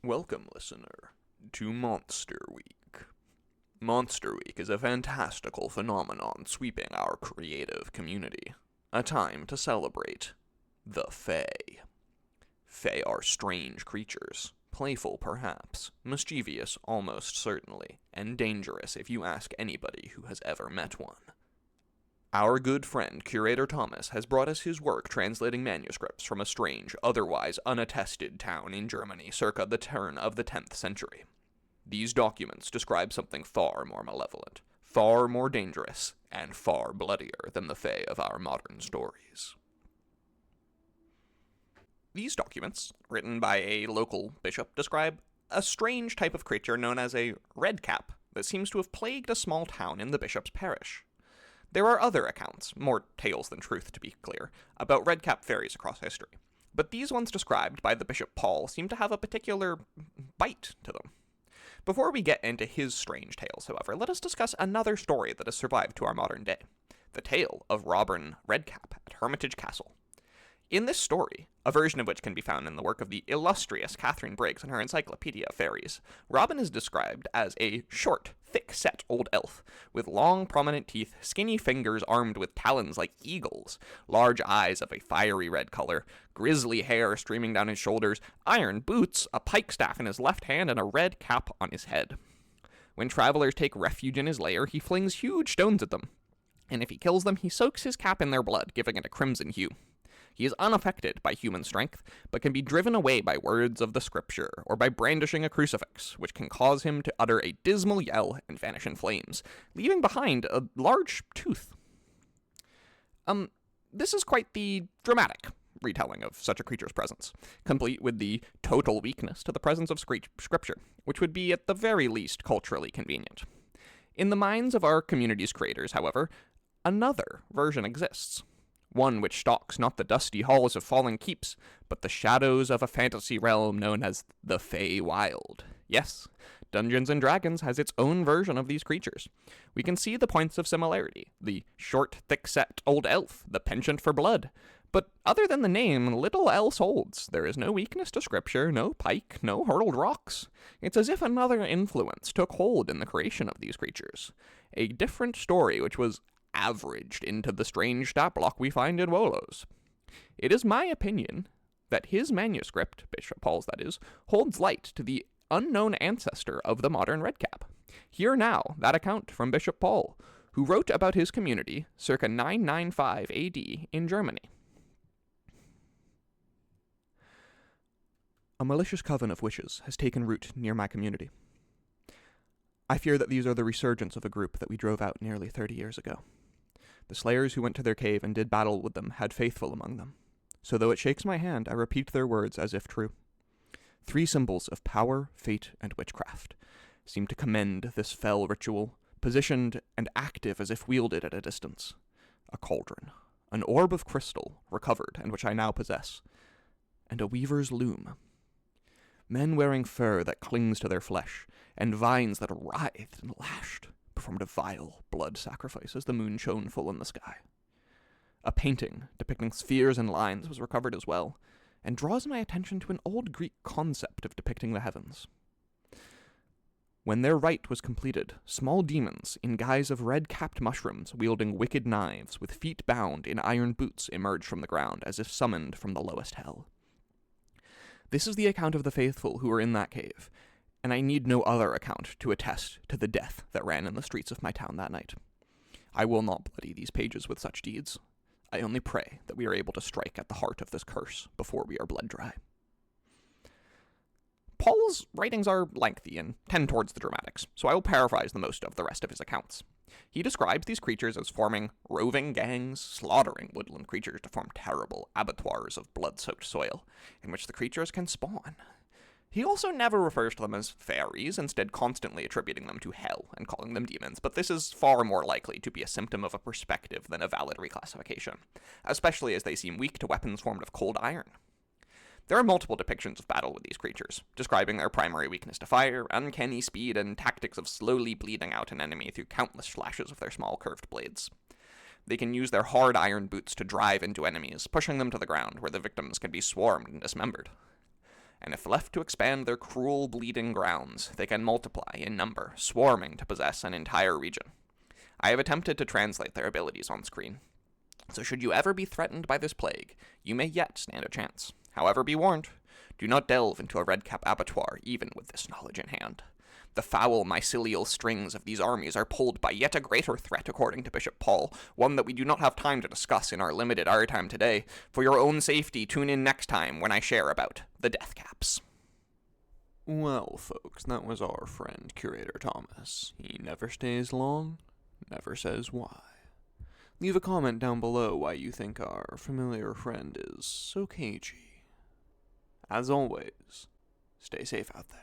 Welcome, listener, to Monster Week. Monster Week is a fantastical phenomenon sweeping our creative community. A time to celebrate the Fae. Fae are strange creatures, playful perhaps, mischievous almost certainly, and dangerous if you ask anybody who has ever met one. Our good friend Curator Thomas has brought us his work translating manuscripts from a strange, otherwise unattested town in Germany circa the turn of the 10th century. These documents describe something far more malevolent, far more dangerous, and far bloodier than the Fae of our modern stories. These documents, written by a local bishop, describe a strange type of creature known as a redcap that seems to have plagued a small town in the bishop's parish. There are other accounts, more tales than truth to be clear, about redcap fairies across history, but these ones described by the Bishop Paul seem to have a particular bite to them. Before we get into his strange tales, however, let us discuss another story that has survived to our modern day, the tale of Robin Redcap at Hermitage Castle. In this story, a version of which can be found in the work of the illustrious Catherine Briggs in her Encyclopedia of Fairies, Robin is described as a short, thick-set old elf, with long, prominent teeth, skinny fingers armed with talons like eagles, large eyes of a fiery red color, grizzly hair streaming down his shoulders, iron boots, a pike staff in his left hand, and a red cap on his head. When travelers take refuge in his lair, he flings huge stones at them, and if he kills them, he soaks his cap in their blood, giving it a crimson hue. He is unaffected by human strength, but can be driven away by words of the scripture, or by brandishing a crucifix, which can cause him to utter a dismal yell and vanish in flames, leaving behind a large tooth. This is quite the dramatic retelling of such a creature's presence, complete with the total weakness to the presence of scripture, which would be at the very least culturally convenient. In the minds of our community's creators, however, another version exists. One which stalks not the dusty halls of fallen keeps, but the shadows of a fantasy realm known as the Feywild. Yes, Dungeons & Dragons has its own version of these creatures. We can see the points of similarity, the short, thick-set old elf, the penchant for blood. But other than the name, little else holds. There is no weakness to scripture, no pike, no hurled rocks. It's as if another influence took hold in the creation of these creatures. A different story which was averaged into the strange stat block we find in Wolos. It is my opinion that his manuscript, Bishop Paul's that is, holds light to the unknown ancestor of the modern redcap. Hear now that account from Bishop Paul, who wrote about his community circa 995 AD in Germany. A malicious coven of witches has taken root near my community. I fear that these are the resurgence of a group that we drove out nearly 30 years ago. The slayers who went to their cave and did battle with them had faithful among them. So though it shakes my hand, I repeat their words as if true. 3 symbols of power, fate, and witchcraft seem to commend this fell ritual, positioned and active as if wielded at a distance. A cauldron, an orb of crystal, recovered, and which I now possess, and a weaver's loom. Men wearing fur that clings to their flesh, and vines that writhed and lashed, performed a vile blood sacrifice as the moon shone full in the sky. A painting depicting spheres and lines was recovered as well, and draws my attention to an old Greek concept of depicting the heavens. When their rite was completed, small demons, in guise of red-capped mushrooms, wielding wicked knives, with feet bound in iron boots, emerged from the ground, as if summoned from the lowest hell. This is the account of the faithful who were in that cave, and I need no other account to attest to the death that ran in the streets of my town that night. I will not bloody these pages with such deeds. I only pray that we are able to strike at the heart of this curse before we are blood dry. Paul's writings are lengthy and tend towards the dramatics, so I will paraphrase the most of the rest of his accounts. He describes these creatures as forming roving gangs, slaughtering woodland creatures to form terrible abattoirs of blood-soaked soil, in which the creatures can spawn. He also never refers to them as fairies, instead constantly attributing them to hell and calling them demons, but this is far more likely to be a symptom of a perspective than a valid reclassification, especially as they seem weak to weapons formed of cold iron. There are multiple depictions of battle with these creatures, describing their primary weakness to fire, uncanny speed, and tactics of slowly bleeding out an enemy through countless slashes of their small curved blades. They can use their hard iron boots to drive into enemies, pushing them to the ground where the victims can be swarmed and dismembered. and if left to expand their cruel, bleeding grounds, they can multiply in number, swarming to possess an entire region. I have attempted to translate their abilities on screen, so should you ever be threatened by this plague, you may yet stand a chance. However, be warned, do not delve into a Redcap abattoir even with this knowledge in hand. The foul mycelial strings of these armies are pulled by yet a greater threat, according to Bishop Paul, one that we do not have time to discuss in our limited airtime today. For your own safety, tune in next time when I share about the Death Caps. Well, folks, that was our friend Curator Thomas. He never stays long, never says why. Leave a comment down below why you think our familiar friend is so cagey. As always, stay safe out there.